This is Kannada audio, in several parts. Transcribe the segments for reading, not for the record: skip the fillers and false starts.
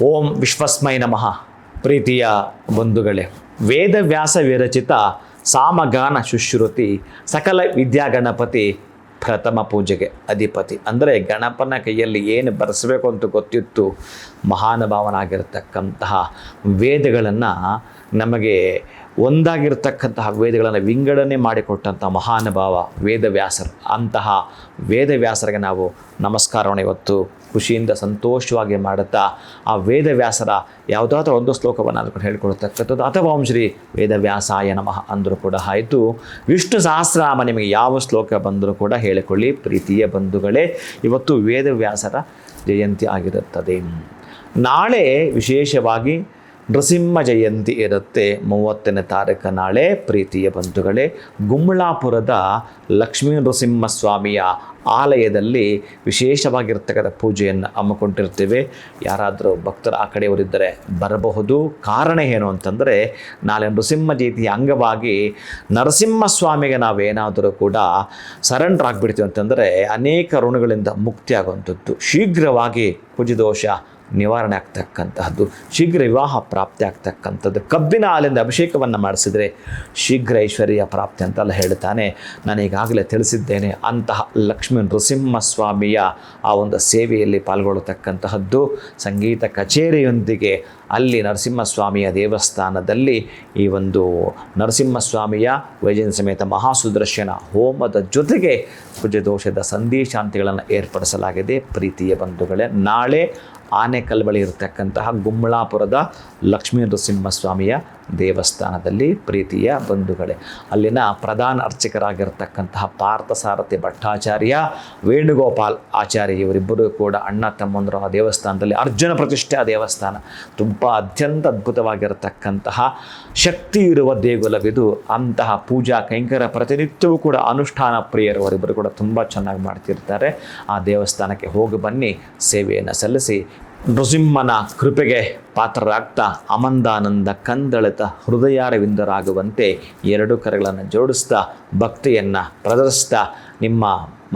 ಓಂ ವಿಶ್ವಸ್ಮೈ ನಮಃ. ಪ್ರೀತಿಯ ಬಂಧುಗಳೇ, ವೇದವ್ಯಾಸ ವಿರಚಿತ ಸಾಮಗಾನ ಶುಶ್ರುತಿ ಸಕಲ ವಿದ್ಯಾಗಣಪತಿ ಪ್ರಥಮ ಪೂಜೆಗೆ ಅಧಿಪತಿ. ಅಂದರೆ ಗಣಪನ ಕೈಯಲ್ಲಿ ಏನು ಬರೆಸಬೇಕು ಅಂತ ಗೊತ್ತಿತ್ತು. ಮಹಾನುಭಾವನಾಗಿರ್ತಕ್ಕಂತಹ ವೇದಗಳನ್ನು ನಮಗೆ ಒಂದಾಗಿರ್ತಕ್ಕಂತಹ ವೇದಗಳನ್ನು ವಿಂಗಡಣೆ ಮಾಡಿಕೊಟ್ಟಂಥ ಮಹಾನುಭಾವ ವೇದವ್ಯಾಸರು. ಅಂತಹ ವೇದವ್ಯಾಸರಿಗೆ ನಾವು ನಮಸ್ಕಾರವನ್ನು ಇವತ್ತು ಖುಷಿಯಿಂದ ಸಂತೋಷವಾಗಿ ಮಾಡುತ್ತಾ ಆ ವೇದವ್ಯಾಸರ ಯಾವುದಾದ್ರೂ ಒಂದು ಶ್ಲೋಕವನ್ನು ಅದಕ್ಕೆ ಹೇಳ್ಕೊಳ್ತಕ್ಕಂಥದ್ದು, ಅಥವಾ ಓಂ ಶ್ರೀ ವೇದವ್ಯಾಸಾಯ ನಮಃ ಅಂದರೂ ಕೂಡ ಆಯಿತು. ವಿಷ್ಣು ಸಹಸ್ರನಾಮ ನಿಮಗೆ ಯಾವ ಶ್ಲೋಕ ಬಂದರೂ ಕೂಡ ಹೇಳಿಕೊಳ್ಳಿ. ಪ್ರೀತಿಯ ಬಂಧುಗಳೇ, ಇವತ್ತು ವೇದವ್ಯಾಸರ ಜಯಂತಿ ಆಗಿರುತ್ತದೆ. ನಾಳೆ ವಿಶೇಷವಾಗಿ ನೃಸಿಂಹ ಜಯಂತಿ ಇರುತ್ತೆ. 30ನೇ ತಾರೀಕು ನಾಳೆ. ಪ್ರೀತಿಯ ಬಂಧುಗಳೇ, ಗುಮ್ಮಳಾಪುರದ ಲಕ್ಷ್ಮೀ ನೃಸಿಂಹಸ್ವಾಮಿಯ ಆಲಯದಲ್ಲಿ ವಿಶೇಷವಾಗಿರ್ತಕ್ಕಂಥ ಪೂಜೆಯನ್ನು ಹಮ್ಮಿಕೊಂಡಿರ್ತೇವೆ. ಯಾರಾದರೂ ಭಕ್ತರು ಆ ಕಡೆಯವರಿದ್ದರೆ ಬರಬಹುದು. ಕಾರಣ ಏನು ಅಂತಂದರೆ, ನಾಳೆ ನೃಸಿಂಹ ಜಯಂತಿಯ ಅಂಗವಾಗಿ ನರಸಿಂಹಸ್ವಾಮಿಗೆ ನಾವೇನಾದರೂ ಕೂಡ ಸರೆಂಡರ್ ಆಗಿಬಿಡ್ತೀವಿ ಅಂತಂದರೆ ಅನೇಕ ಋಣಗಳಿಂದ ಮುಕ್ತಿ ಆಗುವಂಥದ್ದು, ಶೀಘ್ರವಾಗಿ ಕುಜದೋಷ ನಿವಾರಣೆ ಆಗ್ತಕ್ಕಂತಹದ್ದು, ಶೀಘ್ರ ವಿವಾಹ ಪ್ರಾಪ್ತಿ ಆಗ್ತಕ್ಕಂಥದ್ದು, ಕಬ್ಬಿನ ಹಾಲಿಂದ ಅಭಿಷೇಕವನ್ನು ಮಾಡಿಸಿದರೆ ಶೀಘ್ರ ಐಶ್ವರ್ಯ ಪ್ರಾಪ್ತಿ ಅಂತೆಲ್ಲ ಹೇಳ್ತಾನೆ. ನಾನು ಈಗಾಗಲೇ ತಿಳಿಸಿದ್ದೇನೆ. ಅಂತಹ ಲಕ್ಷ್ಮೀ ನೃಸಿಂಹಸ್ವಾಮಿಯ ಆ ಒಂದು ಸೇವೆಯಲ್ಲಿ ಪಾಲ್ಗೊಳ್ಳತಕ್ಕಂತಹದ್ದು, ಸಂಗೀತ ಕಚೇರಿಯೊಂದಿಗೆ ಅಲ್ಲಿ ನರಸಿಂಹಸ್ವಾಮಿಯ ದೇವಸ್ಥಾನದಲ್ಲಿ ಈ ಒಂದು ನರಸಿಂಹಸ್ವಾಮಿಯ ವೈಜಯಂತಿ ಸಮೇತ ಮಹಾಸುದರ್ಶನ ಹೋಮದ ಜೊತೆಗೆ ಕುಜದೋಷದ ಸಂದೇಶಾಂತಿಗಳನ್ನು ಏರ್ಪಡಿಸಲಾಗಿದೆ. ಪ್ರೀತಿಯ ಬಂಧುಗಳೇ, ನಾಳೆ ಆನೆಕಲ್ ಬಳಿ ಇರತಕ್ಕಂತಹ ಗುಮ್ಮಳಾಪುರದ ಲಕ್ಷ್ಮೀ ನರಸಿಂಹಸ್ವಾಮಿಯ ದೇವಸ್ಥಾನದಲ್ಲಿ ಪ್ರೀತಿಯ ಬಂಧುಗಳೇ, ಅಲ್ಲಿನ ಪ್ರಧಾನ ಅರ್ಚಕರಾಗಿರ್ತಕ್ಕಂತಹ ಪಾರ್ಥಸಾರಥಿ ಭಟ್ಟಾಚಾರ್ಯ, ವೇಣುಗೋಪಾಲ್ ಆಚಾರ್ಯ ಇವರಿಬ್ಬರು ಕೂಡ ಅಣ್ಣ ತಮ್ಮಂದರು ಆ ದೇವಸ್ಥಾನದಲ್ಲಿ ಅರ್ಜುನ ಪ್ರತಿಷ್ಠೆ ಆ ದೇವಸ್ಥಾನ ತುಂಬ ಅತ್ಯಂತ ಅದ್ಭುತವಾಗಿರತಕ್ಕಂತಹ ಶಕ್ತಿ ಇರುವ ದೇಗುಲವಿದು. ಅಂತಹ ಪೂಜಾ ಕೈಂಕರ್ಯ ಪ್ರತಿನಿತ್ಯವೂ ಕೂಡ ಅನುಷ್ಠಾನ ಪ್ರಿಯರು ಅವರಿಬ್ಬರು ಕೂಡ ತುಂಬ ಚೆನ್ನಾಗಿ ಮಾಡ್ತಿರ್ತಾರೆ. ಆ ದೇವಸ್ಥಾನಕ್ಕೆ ಹೋಗಿ ಬನ್ನಿ, ಸೇವೆಯನ್ನು ಸಲ್ಲಿಸಿ ನೃಸಿಂಹನ ಕೃಪೆಗೆ ಪಾತ್ರರಾಗ್ತಾ ಅಮಂದಾನಂದ ಕಂದಳಿತ ಹೃದಯಾರವಿಂದರಾಗುವಂತೆ ಎರಡು ಕರೆಗಳನ್ನು ಜೋಡಿಸ್ತಾ ಭಕ್ತಿಯನ್ನು ಪ್ರದರ್ಶಿಸ್ತಾ ನಿಮ್ಮ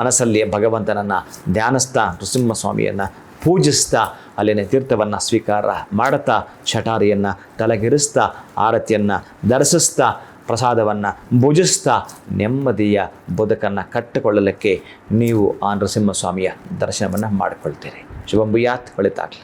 ಮನಸ್ಸಲ್ಲಿ ಭಗವಂತನನ್ನು ಧ್ಯಾನಿಸ್ತಾ ನೃಸಿಂಹಸ್ವಾಮಿಯನ್ನು ಪೂಜಿಸ್ತಾ ಅಲ್ಲಿನ ತೀರ್ಥವನ್ನು ಸ್ವೀಕಾರ ಮಾಡುತ್ತಾ ಶಟಾರಿಯನ್ನು ತಲೆಗಿರಿಸ್ತಾ ಆರತಿಯನ್ನು ಧರಿಸಿಸ್ತಾ ಪ್ರಸಾದವನ್ನು ಭುಜಿಸ್ತಾ ನೆಮ್ಮದಿಯ ಬದುಕನ್ನು ಕಟ್ಟಿಕೊಳ್ಳಲಿಕ್ಕೆ ನೀವು ಆ ನರಸಿಂಹಸ್ವಾಮಿಯ ದರ್ಶನವನ್ನು ಮಾಡಿಕೊಳ್ತೀರಿ. ಶುಭಂ ಭೂಯಾತ್, ಒಳಿತಾಗಲಿ.